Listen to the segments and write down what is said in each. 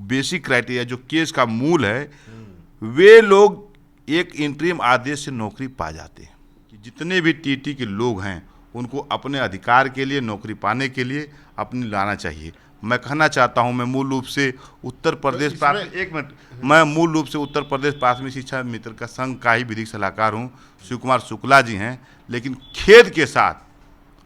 Basic criteria, जो case का मूल है, वे लोग एक इंटरिम आदेश से नौकरी पा जाते हैं। कि जितने भी टीटी के लोग हैं उनको अपने अधिकार के लिए, नौकरी पाने के लिए अपनी लाना चाहिए। मैं कहना चाहता हूं, मैं मूल रूप से उत्तर प्रदेश मैं मूल रूप से उत्तर प्रदेश प्राथमिक शिक्षा मित्र का संघ का ही विधिक सलाहकार हूं। शिव कुमार शुक्ला जी हैं, लेकिन खेद के साथ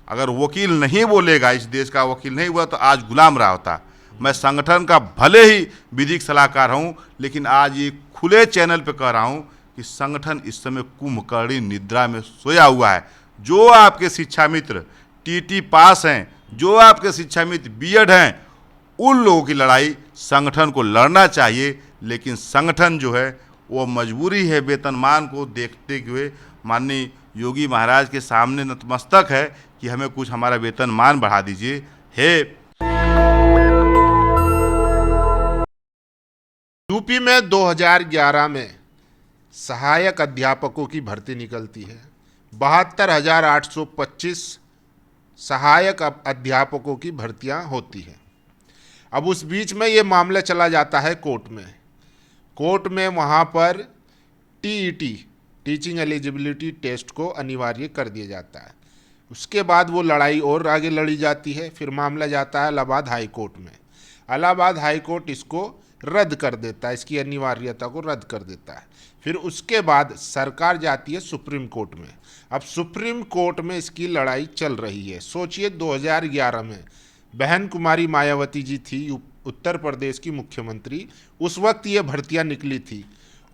अगर वकील नहीं बोलेगा, इस देश का वकील नहीं हुआ तो आज गुलाम रहा होता। मैं संगठन का भले ही विधिक सलाहकार हूं, लेकिन आज ये खुले चैनल पे कह रहा हूं कि संगठन इस समय कुंभकर्णी निद्रा में सोया हुआ है। जो आपके शिक्षा मित्र टीटी पास हैं, जो आपके शिक्षा मित्र बीएड हैं, उन लोगों की लड़ाई संगठन को लड़ना चाहिए। लेकिन संगठन जो है वो मजबूरी है, वेतनमान को देखते हुए माननीय योगी महाराज के सामने नतमस्तक है कि हमें कुछ हमारा वेतनमान बढ़ा दीजिए। यूपी में 2011 में सहायक अध्यापकों की भर्ती निकलती है। 72,825 सहायक अध्यापकों की भर्तियां होती हैं। अब उस बीच में ये मामला चला जाता है कोर्ट में। कोर्ट में वहाँ पर टीईटी, टीचिंग एलिजिबिलिटी टेस्ट को अनिवार्य कर दिया जाता है। उसके बाद वो लड़ाई और आगे लड़ी जाती है। फिर मामला जाता है इलाहाबाद हाई कोर्ट में। इलाहाबाद हाई कोर्ट इसको रद्द कर देता है, इसकी अनिवार्यता को रद्द कर देता है। फिर उसके बाद सरकार जाती है सुप्रीम कोर्ट में। अब सुप्रीम कोर्ट में इसकी लड़ाई चल रही है। सोचिए 2011 में बहन कुमारी मायावती जी थी उत्तर प्रदेश की मुख्यमंत्री। उस वक्त ये भर्तियां निकली थी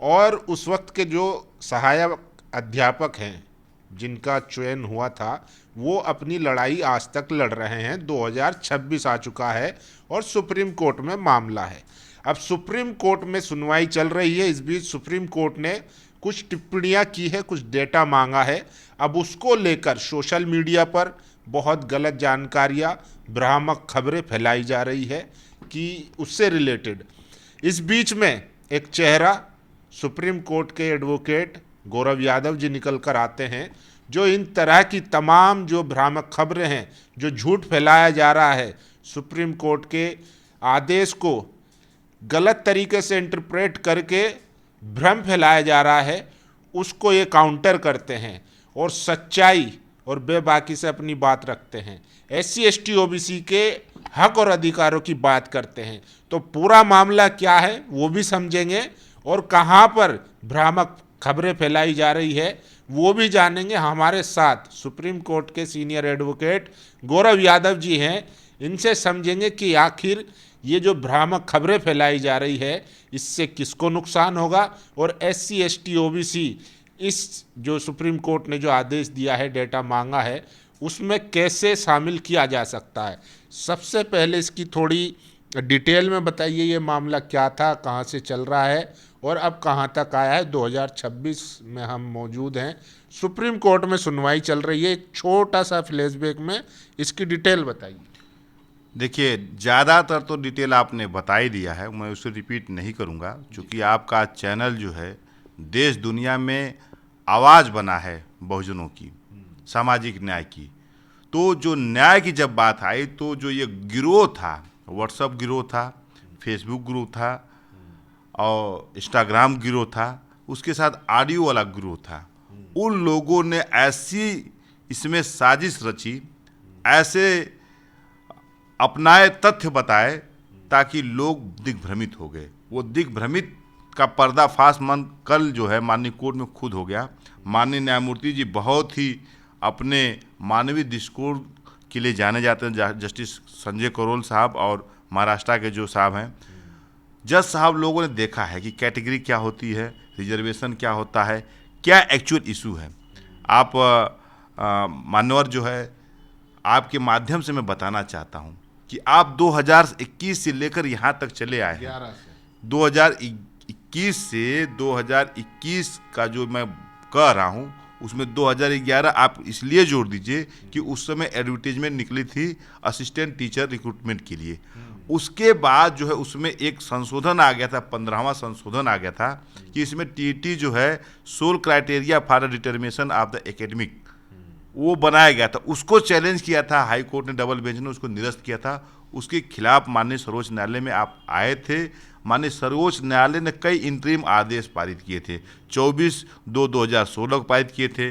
और उस वक्त के जो सहायक अध्यापक हैं जिनका चयन हुआ था, वो अपनी लड़ाई आज तक लड़ रहे हैं। 2026 आ चुका है और सुप्रीम कोर्ट में मामला है। अब सुप्रीम कोर्ट में सुनवाई चल रही है। इस बीच सुप्रीम कोर्ट ने कुछ टिप्पणियां की है, कुछ डेटा मांगा है। अब उसको लेकर सोशल मीडिया पर बहुत गलत जानकारियां, भ्रामक खबरें फैलाई जा रही है कि उससे रिलेटेड। इस बीच में एक चेहरा सुप्रीम कोर्ट के एडवोकेट गौरव यादव जी निकल कर आते हैं, जो इन तरह की तमाम जो भ्रामक खबरें हैं, जो झूठ फैलाया जा रहा है, सुप्रीम कोर्ट के आदेश को गलत तरीके से इंटरप्रेट करके भ्रम फैलाया जा रहा है, उसको ये काउंटर करते हैं और सच्चाई और बेबाकी से अपनी बात रखते हैं। SC ST OBC के हक और अधिकारों की बात करते हैं। तो पूरा मामला क्या है वो भी समझेंगे और कहाँ पर भ्रामक खबरें फैलाई जा रही है वो भी जानेंगे। हमारे साथ सुप्रीम कोर्ट के सीनियर एडवोकेट गौरव यादव जी हैं। इनसे समझेंगे कि आखिर ये जो भ्रामक खबरें फैलाई जा रही है इससे किसको नुकसान होगा और SC ST OBC इस जो सुप्रीम कोर्ट ने जो आदेश दिया है, डेटा मांगा है, उसमें कैसे शामिल किया जा सकता है। सबसे पहले इसकी थोड़ी डिटेल में बताइए, ये मामला क्या था, कहाँ से चल रहा है और अब कहाँ तक आया है। 2026 में हम मौजूद हैं, सुप्रीम कोर्ट में सुनवाई चल रही है। एक छोटा सा फ्लैशबैक में इसकी डिटेल बताइए। देखिए, ज़्यादातर तो डिटेल आपने बता ही दिया है, मैं उसे रिपीट नहीं करूँगा, क्योंकि आपका चैनल जो है देश दुनिया में आवाज़ बना है बहुजनों की, सामाजिक न्याय की। तो जो न्याय की जब बात आई तो जो ये गिरोह था, व्हाट्सएप गिरोह था, फेसबुक गिरोह था और इंस्टाग्राम गिरोह था, उसके साथ ऑडियो वाला गिरोह था। उन लोगों ने ऐसी इसमें साजिश रची, ऐसे अपनाए तथ्य बताए ताकि लोग दिग्भ्रमित हो गए। वो दिग्भ्रमित का पर्दाफाश कल जो है माननीय कोर्ट में खुद हो गया। माननीय न्यायमूर्ति जी बहुत ही अपने मानवीय दृष्टिकोण के लिए जाने जाते हैं, जस्टिस संजय करोल साहब और महाराष्ट्र के जो साहब हैं जज साहब। लोगों ने देखा है कि कैटेगरी क्या होती है, रिजर्वेशन क्या होता है, क्या एक्चुअल इशू है। आप मान्यवर जो है, आपके माध्यम से मैं बताना चाहता हूं कि आप 2021 से लेकर यहाँ तक चले आए हैं। 2021 से 2021 का जो मैं कह रहा हूँ उसमें 2011 आप इसलिए जोड़ दीजिए कि उस समय एडवर्टीजमेंट निकली थी असिस्टेंट टीचर रिक्रूटमेंट के लिए। उसके बाद जो है उसमें एक संशोधन आ गया था, 15वां संशोधन आ गया था कि इसमें टीटी जो है sole criteria for determination of the academic वो बनाया गया था। उसको चैलेंज किया था हाई कोर्ट ने, डबल बेंच ने उसको निरस्त किया था। उसके खिलाफ माननीय सर्वोच्च न्यायालय में आप आए थे, माननीय सर्वोच्च न्यायालय ने कई इंतरिम आदेश पारित किए थे। 24/2/2016 को पारित किए थे,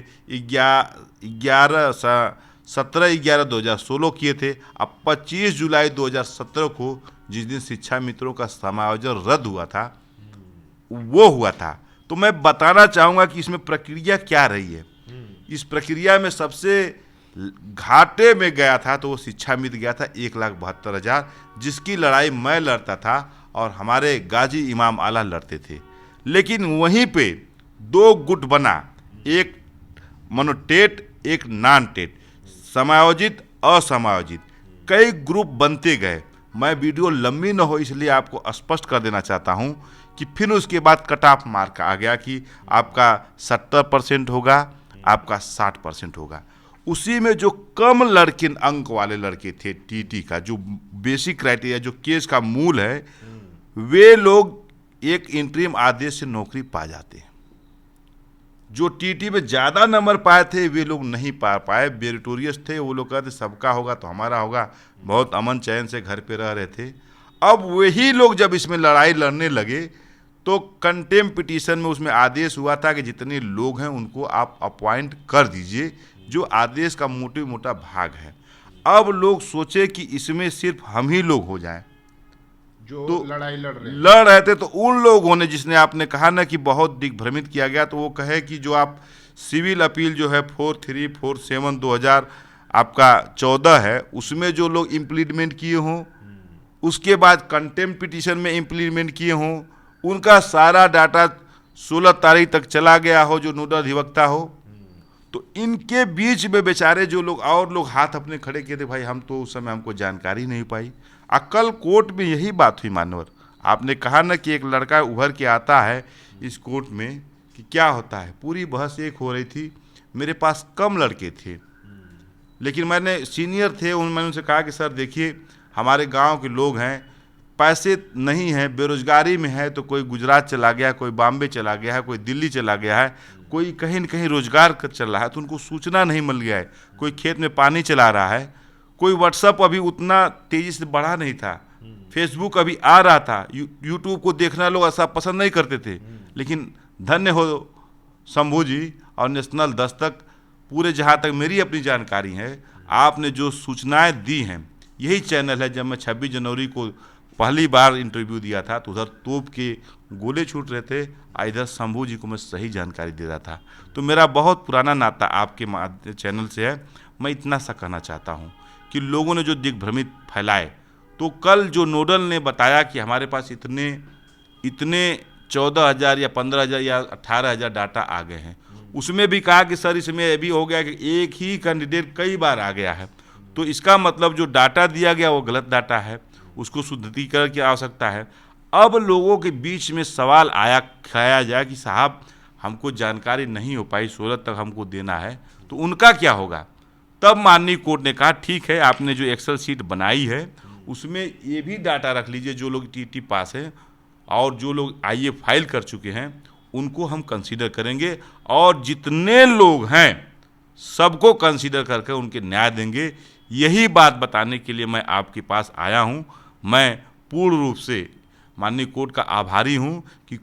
17/11/2016 किए थे। अब 25 जुलाई 2017 को जिस दिन शिक्षा मित्रों का समायोजन रद्द हुआ था वो हुआ था। तो मैं बताना चाहूँगा कि इसमें प्रक्रिया क्या रही है। इस प्रक्रिया में सबसे घाटे में गया था तो वो शिक्षा मित्र गया था 1,72,000, जिसकी लड़ाई मैं लड़ता था और हमारे गाजी इमाम आला लड़ते थे। लेकिन वहीं पे दो गुट बना, एक मनोटेट, एक नॉन टेट, समायोजित असमायोजित, कई ग्रुप बनते गए। मैं वीडियो लंबी न हो इसलिए आपको स्पष्ट कर देना चाहता हूं कि फिर उसके बाद कट ऑफ मार्क आ गया कि आपका 70% होगा, आपका 60% होगा। उसी में जो कम लड़के अंक वाले लड़के थे, टीटी का जो बेसिक क्राइटेरिया, जो केस का मूल है, वे लोग एक इंटरिम आदेश से नौकरी पा जाते हैं। जो टीटी में ज़्यादा नंबर पाए थे वे लोग नहीं पा पाए, मेरिटोरियस थे, वो लोग कहते सबका होगा तो हमारा होगा, बहुत अमन चैन से घर पे रह रहे थे। अब वही लोग जब इसमें लड़ाई लड़ने लगे तो कंटेम पिटीशन में उसमें आदेश हुआ था कि जितने लोग हैं उनको आप अपॉइंट कर दीजिए, जो आदेश का मोटा भाग है। अब लोग सोचे कि इसमें सिर्फ हम ही लोग हो जाएं जो तो लड़ रहे थे। तो उन लोगों ने, जिसने आपने कहा ना कि बहुत दिग्भ्रमित किया गया, तो वो कहे कि जो आप सिविल अपील जो है 4347/2000 आपका 14 है, उसमें जो लोग इम्प्लीमेंट किए हों, उसके बाद कंटेम पिटीशन में इम्प्लीमेंट किए हों, उनका सारा डाटा 16 तारीख तक चला गया हो, जो नोडल अधिवक्ता हो। तो इनके बीच में बेचारे जो लोग और लोग हाथ अपने खड़े किए थे, भाई हम तो उस समय हमको जानकारी नहीं पाई। कल कोर्ट में यही बात हुई मानवर, आपने कहा ना कि एक लड़का उभर के आता है इस कोर्ट में कि क्या होता है, पूरी बहस एक हो रही थी। मेरे पास कम लड़के थे लेकिन मैंने सीनियर थे, मैंने उनसे कहा कि सर देखिए हमारे गांव के लोग हैं, पैसे नहीं हैं, बेरोजगारी में है, तो कोई गुजरात चला गया, कोई बॉम्बे चला गया है, कोई दिल्ली चला गया है, कोई कहीं न कहीं रोजगार कर चल रहा है, तो उनको सूचना नहीं मिल गया है, कोई खेत में पानी चला रहा है, कोई व्हाट्सअप अभी उतना तेज़ी से बढ़ा नहीं था, फेसबुक अभी आ रहा था, यूट्यूब को देखना लोग ऐसा पसंद नहीं करते थे। लेकिन धन्य हो शंभू जी और नेशनल दस्तक, पूरे जहाँ तक मेरी अपनी जानकारी है, आपने जो सूचनाएं दी हैं, यही चैनल है। जब मैं 26 जनवरी को पहली बार इंटरव्यू दिया था तो उधर तोप के गोले छूट रहे थे, इधर शंभू जी को मैं सही जानकारी दे रहा था। तो मेरा बहुत पुराना नाता आपके चैनल से है। मैं इतना सा कहना चाहता हूँ कि लोगों ने जो दिग्भ्रमित फैलाए, तो कल जो नोडल ने बताया कि हमारे पास इतने 14,000 या 15,000 या 18,000 डाटा आ गए हैं, उसमें भी कहा कि सर इसमें ये भी हो गया कि एक ही कैंडिडेट कई बार आ गया है, तो इसका मतलब जो डाटा दिया गया वो गलत डाटा है, उसको शुद्धिकरण की आवश्यकता है। अब लोगों के बीच में सवाल खाया जाए कि साहब हमको जानकारी नहीं हो पाई, 16 तक हमको देना है, तो उनका क्या होगा। तब माननीय कोर्ट ने कहा ठीक है, आपने जो एक्सेल शीट बनाई है उसमें ये भी डाटा रख लीजिए, जो लोग टीटी पास है और जो लोग आईए फाइल कर चुके हैं उनको हम कंसीडर करेंगे, और जितने लोग हैं सबको कंसीडर करके उनके न्याय देंगे। यही बात बताने के लिए मैं आपके पास आया हूं। मैं पूर्ण रूप से माननीय कोर्ट का आभारी हूं कि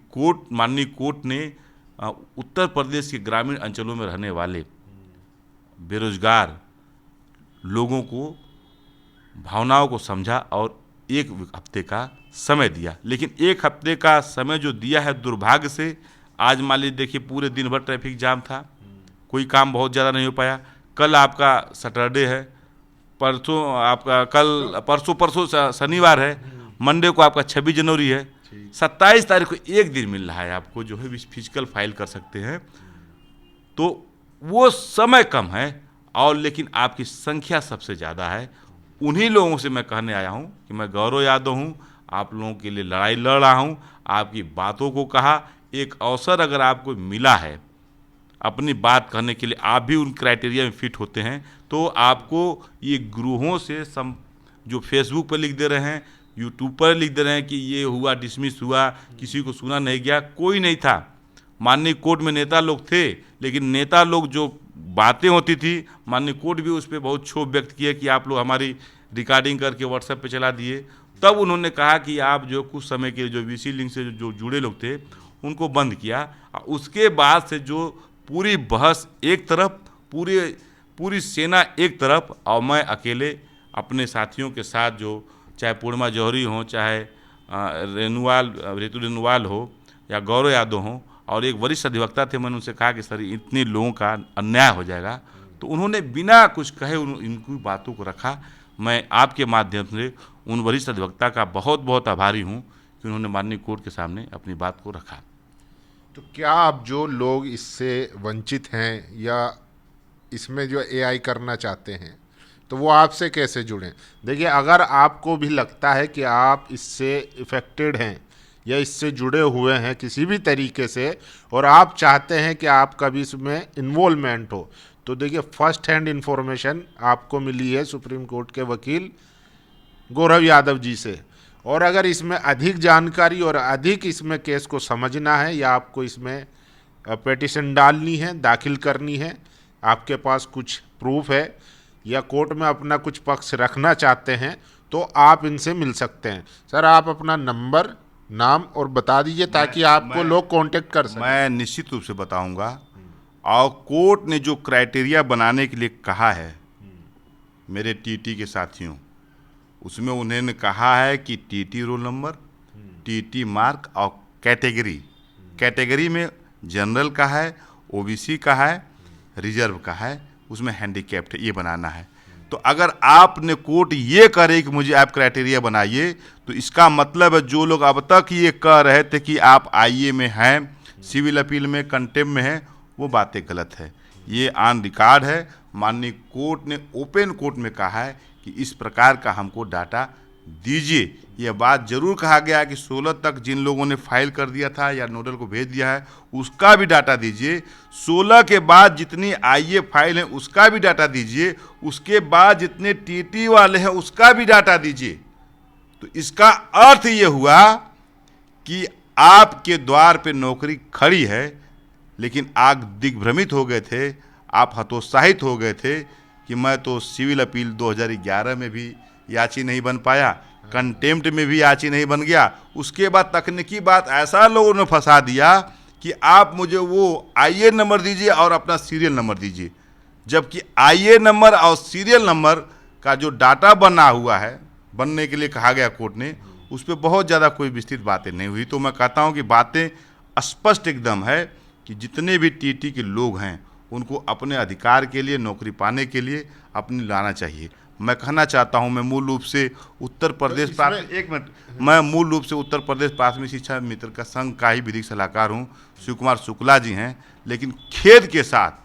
माननीय कोर्ट ने उत्तर प्रदेश के ग्रामीण अंचलों में रहने वाले बेरोजगार लोगों को भावनाओं को समझा और 1 हफ्ते का समय दिया। लेकिन 1 हफ्ते का समय जो दिया है, दुर्भाग्य से आज मान लीजिए देखिए पूरे दिन भर ट्रैफिक जाम था, कोई काम बहुत ज़्यादा नहीं हो पाया। कल आपका सैटरडे है, परसों आपका परसों शनिवार है, मंडे को आपका 26 जनवरी है, 27 तारीख को 1 दिन मिल रहा है आपको जो है फिजिकल फाइल कर सकते हैं। तो वो समय कम है और लेकिन आपकी संख्या सबसे ज़्यादा है। उन्हीं लोगों से मैं कहने आया हूँ कि मैं गौरव यादव हूँ, आप लोगों के लिए लड़ाई लड़ रहा हूँ। आपकी बातों को कहा, एक अवसर अगर आपको मिला है अपनी बात कहने के लिए, आप भी उन क्राइटेरिया में फिट होते हैं, तो आपको ये गिरोहों से जो फेसबुक पर लिख दे रहे हैं, यूट्यूब पर लिख दे रहे हैं कि ये हुआ, डिसमिस हुआ, किसी को सुना नहीं गया, कोई नहीं था। माननीय कोर्ट में नेता लोग थे, लेकिन नेता लोग जो बातें होती थी, माननीय कोर्ट भी उस पर बहुत क्षोभ व्यक्त किया कि आप लोग हमारी रिकॉर्डिंग करके व्हाट्सएप पे चला दिए। तब उन्होंने कहा कि आप जो कुछ समय के जो वीसी लिंक से जो जुड़े लोग थे उनको बंद किया। और उसके बाद से जो पूरी बहस एक तरफ, पूरी सेना एक तरफ, और मैं अकेले अपने साथियों के साथ, जो चाहे पूर्णिमा जौहरी हो, चाहे ऋतु रेणुवाल हो या गौरव यादव हो, और एक वरिष्ठ अधिवक्ता थे, मैंने उनसे कहा कि सर इतने लोगों का अन्याय हो जाएगा, तो उन्होंने बिना कुछ कहे इनकी बातों को रखा। मैं आपके माध्यम से उन वरिष्ठ अधिवक्ता का बहुत बहुत आभारी हूँ कि उन्होंने माननीय कोर्ट के सामने अपनी बात को रखा। तो क्या अब जो लोग इससे वंचित हैं या इसमें जो एआई करना चाहते हैं, तो वो आपसे कैसे जुड़ें? देखिए, अगर आपको भी लगता है कि आप इससे इफ़ेक्टेड हैं या इससे जुड़े हुए हैं किसी भी तरीके से, और आप चाहते हैं कि आपका भी इसमें इन्वॉल्वमेंट हो, तो देखिए, फर्स्ट हैंड इंफॉर्मेशन आपको मिली है सुप्रीम कोर्ट के वकील गौरव यादव जी से। और अगर इसमें अधिक जानकारी और अधिक इसमें केस को समझना है, या आपको इसमें पेटिशन डालनी है, दाखिल करनी है, आपके पास कुछ प्रूफ है, या कोर्ट में अपना कुछ पक्ष रखना चाहते हैं, तो आप इनसे मिल सकते हैं। सर, आप अपना नंबर, नाम और बता दीजिए ताकि आपको लोग कांटेक्ट कर सकें। मैं निश्चित रूप से बताऊंगा। और कोर्ट ने जो क्राइटेरिया बनाने के लिए कहा है मेरे टीटी के साथियों, उसमें उन्होंने कहा है कि TT roll number, TT mark और कैटेगरी में जनरल का है, ओबीसी का है, रिजर्व का है, उसमें हैंडीकैप्ड, ये बनाना है। तो अगर आपने कोर्ट ये करे कि मुझे आप क्राइटेरिया बनाइए, तो इसका मतलब है जो लोग अब तक ये कह रहे थे कि आप आईए में हैं, सिविल अपील में, कंटेम्प में हैं, वो बातें गलत है। ये ऑन रिकॉर्ड है। माननीय कोर्ट ने ओपन कोर्ट में कहा है कि इस प्रकार का हमको डाटा दीजिए। यह बात जरूर कहा गया है कि 16 तक जिन लोगों ने फाइल कर दिया था या नोडल को भेज दिया है उसका भी डाटा दीजिए। 16 के बाद जितनी आईए फाइल है उसका भी डाटा दीजिए। उसके बाद जितने टीटी वाले हैं उसका भी डाटा दीजिए। तो इसका अर्थ ये हुआ कि आपके द्वार पे नौकरी खड़ी है, लेकिन आप दिग्भ्रमित हो गए थे, आप हतोत्साहित हो गए थे कि मैं तो सिविल अपील 2011 में भी याची नहीं बन पाया, कंटेम्प्ट में भी याची नहीं बन गया। उसके बाद तकनीकी बात ऐसा लोगों ने फंसा दिया कि आप मुझे वो आईए नंबर दीजिए और अपना सीरियल नंबर दीजिए, जबकि आईए नंबर और सीरियल नंबर का जो डाटा बना हुआ है, बनने के लिए कहा गया कोर्ट ने, उस पर बहुत ज़्यादा कोई विस्तृत बातें नहीं हुई। तो मैं कहता हूँ कि बातें स्पष्ट एकदम है कि जितने भी टीटी के लोग हैं उनको अपने अधिकार के लिए, नौकरी पाने के लिए अपनी लाना चाहिए। मैं कहना चाहता हूं, मैं मूल रूप से उत्तर प्रदेश मैं मूल रूप से उत्तर प्रदेश प्राथमिक शिक्षा मित्र का संघ का ही विधिक सलाहकार हूं। शिव कुमार शुक्ला जी हैं, लेकिन खेद के साथ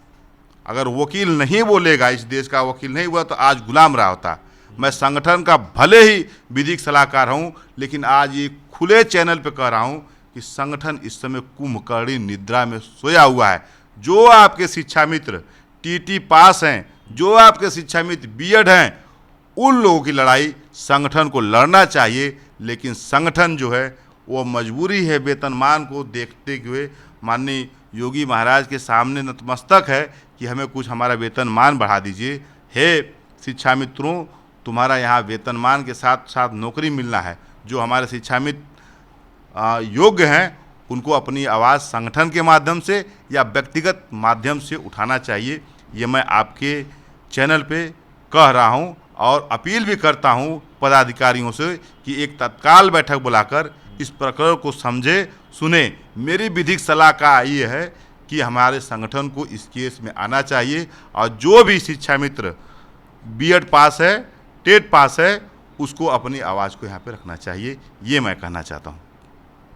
अगर वकील नहीं बोलेगा, इस देश का वकील नहीं हुआ तो आज गुलाम रहा होता। मैं संगठन का भले ही विधिक सलाहकार हूं, लेकिन आज ये खुले चैनल पर कह रहा हूं कि संगठन इस समय कुंभकर्णी निद्रा में सोया हुआ है। जो आपके शिक्षा मित्र टीटी पास हैं, जो आपके शिक्षा मित्र बीएड हैं, उन लोगों की लड़ाई संगठन को लड़ना चाहिए। लेकिन संगठन जो है वो मजबूरी है, वेतनमान को देखते हुए माननीय योगी महाराज के सामने नतमस्तक है कि हमें कुछ हमारा वेतनमान बढ़ा दीजिए। हे शिक्षा मित्रों, तुम्हारा यहाँ वेतनमान के साथ साथ नौकरी मिलना है। जो हमारे शिक्षा मित्र योग्य हैं उनको अपनी आवाज़ संगठन के माध्यम से या व्यक्तिगत माध्यम से उठाना चाहिए। ये मैं आपके चैनल पे कह रहा हूँ और अपील भी करता हूँ पदाधिकारियों से कि एक तत्काल बैठक बुलाकर इस प्रकरण को समझे, सुने। मेरी विधिक सलाह का ये है कि हमारे संगठन को इस केस में आना चाहिए और जो भी शिक्षा मित्र बीएड पास है, टेट पास है, उसको अपनी आवाज़ को यहाँ पे रखना चाहिए। ये मैं कहना चाहता हूँ।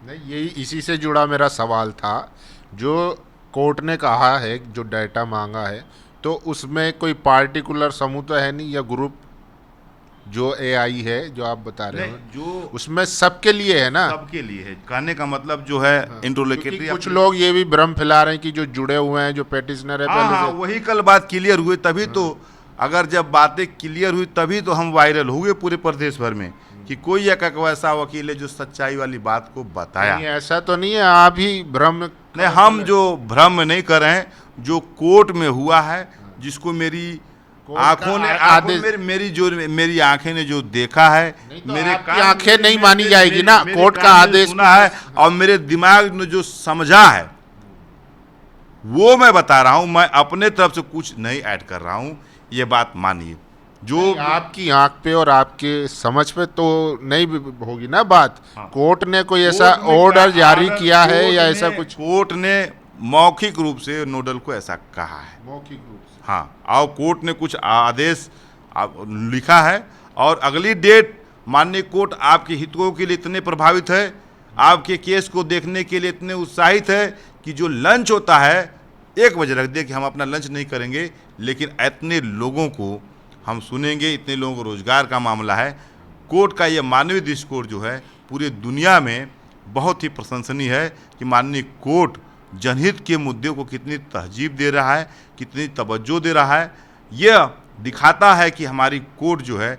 नहीं, यही इसी से जुड़ा मेरा सवाल था। जो कोर्ट ने कहा है, जो डाटा मांगा है, तो उसमें कोई पार्टिकुलर समूह तो है नहीं या ग्रुप जो एआई है जो आप बता रहे हो, जो उसमें सबके लिए है ना? सबके लिए है। कहने का मतलब जो है इंट्रोलेकेटरी। कुछ लोग ये भी भ्रम फैला रहे हैं कि जो जुड़े हुए हैं, जो पेटिशनर है पहले से। वही कल बात क्लियर हुई, तभी तो अगर जब बातें क्लियर हुई तभी तो हम वायरल हुए पूरे प्रदेश भर में कि कोई एक वैसा वकील है जो सच्चाई वाली बात को बताया। नहीं, ऐसा तो नहीं है, आप ही भ्रम। नहीं, हम जो भ्रम नहीं कर रहे हैं, जो कोर्ट में हुआ है, जिसको मेरी आंखों ने मेरी आंखें ने जो देखा है, तो मेरे आपकी आंखें नहीं मानी जाएगी ना, कोर्ट का कान ने आदेश सुना है और मेरे दिमाग ने जो समझा है वो मैं बता रहा हूं। मैं अपने तरफ से कुछ नहीं ऐड कर रहा हूं, ये बात मानिए। जो आपकी आंख पे और आपके समझ पे तो नहीं होगी ना बात। कोर्ट ने कोई ऐसा कोर्ट ने ऑर्डर कहा, जारी अगर किया है कोर्ट या ऐसा ने- कुछ? कोर्ट ने मौखिक रूप से नोडल को ऐसा कहा है। मौखिक रूप से। हाँ, और कोर्ट ने कुछ आदेश लिखा है और अगली डेट माननीय कोर्ट आपके हितों के लिए इतने प्रभावित है, आपके केस को देखने के लिए इतने उत्साहित है कि जो लंच होता है 1 बजे रख दिया कि हम अपना लंच नहीं करेंगे, लेकिन इतने लोगों को हम सुनेंगे, इतने लोगों को रोजगार का मामला है। कोर्ट का ये मानवीय दृष्टिकोण जो है पूरी दुनिया में बहुत ही प्रशंसनीय है कि माननीय कोर्ट जनहित के मुद्दे को कितनी तहजीब दे रहा है, कितनी तवज्जो दे रहा है। यह दिखाता है कि हमारी कोर्ट जो है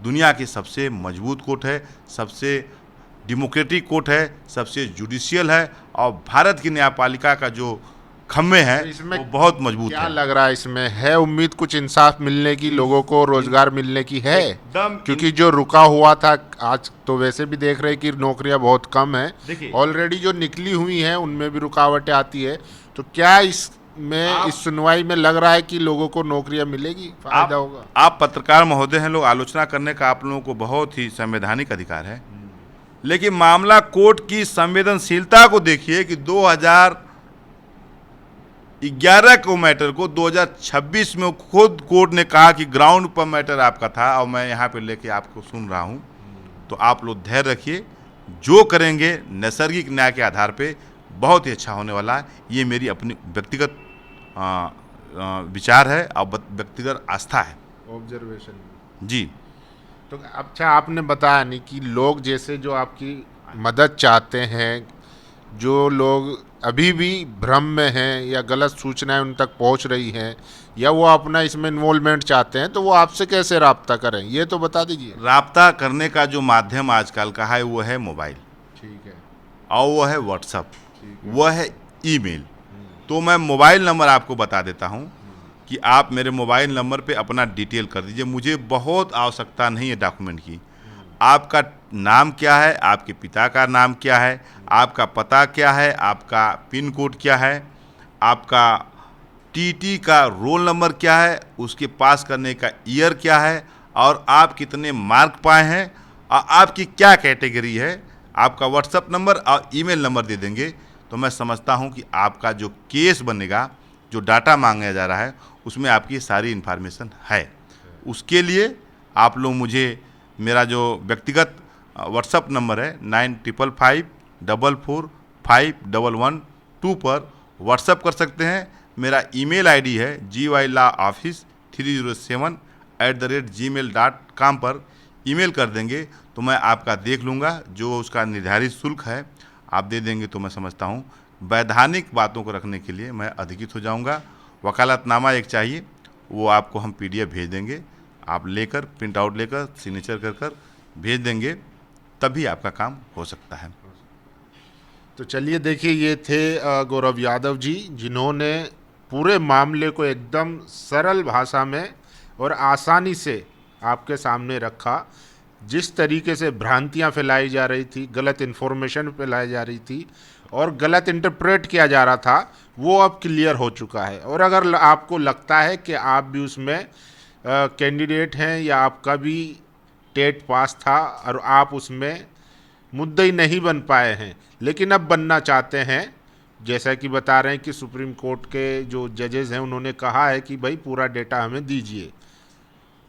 दुनिया की सबसे मजबूत कोर्ट है, सबसे डेमोक्रेटिक कोर्ट है, सबसे जुडिशियल है और भारत की न्यायपालिका का जो खम्भे हैं इसमें वो बहुत मजबूत क्या है। लग रहा है, इसमें है उम्मीद कुछ इंसाफ मिलने की, लोगों को रोजगार मिलने की है? एकदम क्योंकि जो रुका हुआ था, आज तो वैसे भी देख रहे हैं कि नौकरियां बहुत कम है, देखिए- ऑलरेडी जो निकली हुई हैं उनमें भी रुकावटें आती है। तो क्या इसमें इस सुनवाई में लग रहा है कि लोगों को नौकरियां मिलेगी, फायदा होगा? आप पत्रकार महोदय हैं, लोग आलोचना करने का आप लोगों को बहुत ही संवैधानिक अधिकार है, लेकिन मामला कोर्ट की संवेदनशीलता को देखिए कि 2011 को मैटर को 2026 में खुद कोर्ट ने कहा कि ग्राउंड पर मैटर आपका था और मैं यहाँ पे लेके आपको सुन रहा हूँ। तो आप लोग धैर्य रखिए, जो करेंगे नैसर्गिक न्याय के आधार पे बहुत ही अच्छा होने वाला है। ये मेरी अपनी व्यक्तिगत विचार है और व्यक्तिगत आस्था है ऑब्जर्वेशन जी। तो अच्छा, आपने बताया नहीं कि लोग जैसे जो आपकी मदद चाहते हैं, जो लोग अभी भी भ्रम में हैं या गलत सूचनाएं उन तक पहुंच रही हैं, या वो अपना इसमें इन्वॉल्वमेंट चाहते हैं, तो वो आपसे कैसे राब्ता करें, ये तो बता दीजिए। राब्ता करने का जो माध्यम आजकल का है वो है मोबाइल, ठीक है, और वो है व्हाट्सअप, वो है ईमेल। तो मैं मोबाइल नंबर आपको बता देता हूँ कि आप मेरे मोबाइल नंबर पे अपना डिटेल कर दीजिए। मुझे बहुत आवश्यकता नहीं है डॉक्यूमेंट की। आपका नाम क्या है, आपके पिता का नाम क्या है, आपका पता क्या है, आपका पिन कोड क्या है, आपका टीटी का रोल नंबर क्या है, उसके पास करने का ईयर क्या है, और आप कितने मार्क पाए हैं और आपकी क्या कैटेगरी है, आपका व्हाट्सएप नंबर और ईमेल नंबर दे देंगे तो मैं समझता हूं कि आपका जो केस बनेगा, जो डाटा मांगा जा रहा है, उसमें आपकी सारी इन्फॉर्मेशन है। उसके लिए आप लोग मुझे मेरा जो व्यक्तिगत व्हाट्सएप नंबर है 9554451112 पर व्हाट्सएप कर सकते हैं। मेरा ईमेल आईडी है gylaoffice307@gmail.com पर ईमेल कर देंगे तो मैं आपका देख लूँगा। जो उसका निर्धारित शुल्क है आप दे देंगे तो मैं समझता हूँ वैधानिक बातों को रखने के लिए मैं अधिकृत हो जाऊँगा। वकालतनामा एक चाहिए, वो आपको हम PDF भेज देंगे, आप लेकर प्रिंट आउट लेकर सिग्नेचर कर भेज देंगे, तभी आपका काम हो सकता है। तो चलिए देखिए, ये थे गौरव यादव जी, जिन्होंने पूरे मामले को एकदम सरल भाषा में और आसानी से आपके सामने रखा। जिस तरीके से भ्रांतियां फैलाई जा रही थी, गलत इन्फॉर्मेशन फैलाई जा रही थी और गलत इंटरप्रेट किया जा रहा था, वो अब क्लियर हो चुका है। और अगर आपको लगता है कि आप भी उसमें कैंडिडेट हैं या आपका भी टेट पास था और आप उसमें मुद्दई नहीं बन पाए हैं, लेकिन अब बनना चाहते हैं, जैसा कि बता रहे हैं कि सुप्रीम कोर्ट के जो जजेस हैं उन्होंने कहा है कि भाई पूरा डेटा हमें दीजिए,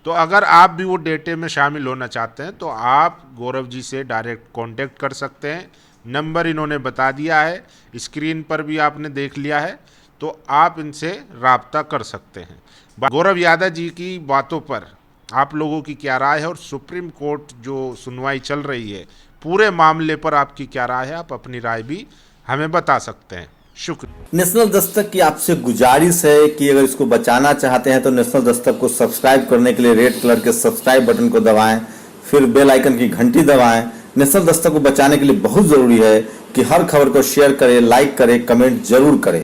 तो अगर आप भी वो डेटे में शामिल होना चाहते हैं तो आप गौरव जी से डायरेक्ट कांटेक्ट कर सकते हैं। नंबर इन्होंने बता दिया है, स्क्रीन पर भी आपने देख लिया है, तो आप इनसे राब्ता कर सकते हैं। गौरव यादव जी की बातों पर आप लोगों की क्या राय है और सुप्रीम कोर्ट जो सुनवाई चल रही है पूरे मामले पर आपकी क्या राय है, आप अपनी राय भी हमें बता सकते हैं। शुक्रिया। नेशनल दस्तक की आपसे गुजारिश है कि अगर इसको बचाना चाहते हैं तो नेशनल दस्तक को सब्सक्राइब करने के लिए रेड कलर के सब्सक्राइब बटन को दबाएं, फिर बेल आइकन की घंटी दबाएं। नेशनल दस्तक को बचाने के लिए बहुत जरूरी है कि हर खबर को शेयर करें, लाइक करें, कमेंट जरूर करें।